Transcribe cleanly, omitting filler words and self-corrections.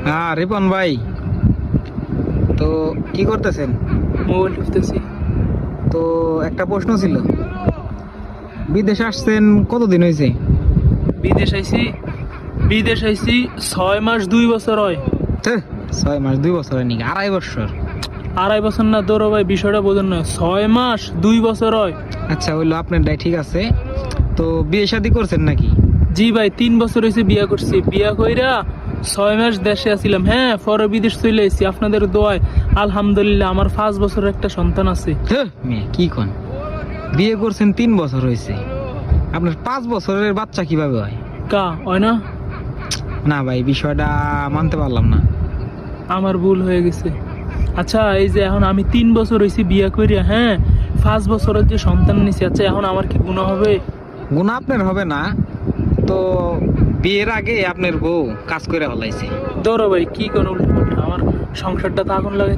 হ্যাঁ রিপন ভাই, তো কি করতেছেন? মোবাইল টিপতেছি। তো একটা প্রশ্ন ছিল, বিদেশ আসছেন কতদিন হয়েছে? বিদেশ আইছি বিদেশ আইছি 6 মাস 2 বছর হয়। 6 মাস 2 বছর নাকি? 2.5 বছর? 2.5 বছর না দৌড়ো ভাই, বিষয়টা বোঝেন না। 6 মাস 2 বছর হয়। আচ্ছা হইলো, আপনারটাই ঠিক আছে। তো বিয়ে শাদী করছেন নাকি? জি ভাই, 3 বছর হয়েছে বিয়া করছি। বিয়া কইরা 6 মাস দেশে আছিলাম। হ্যাঁ, পরে বিদেশ চলে এসেছি আপনাদের দোয়ায়। আলহামদুলিল্লাহ আমার 5 বছরের একটা সন্তান আছে। মেয়ে কি কোন, বিয়ে করছেন 3 বছর হয়েছে, আপনার 5 বছরের বাচ্চা কিভাবে হয়? কা হয় না? না ভাই, বিষয়টা মানতে পারলাম না। আমার ভুল হয়ে গেছে। আচ্ছা, এই যে এখন আমি 3 বছর হয়েছি বিয়া কইরা, হ্যাঁ 5 বছরের যে সন্তান নিছি, আচ্ছা এখন আমার কি গুনাহ হবে? গুনাহ আপনার হবে না, তো বিয়ের আগে আপনার বউ কাজ করে ফেলাইছে। দৌড়ো ভাই, কি কোন উল্টো পাল্টা, আমার সংসারটা তো আগুন লাগে।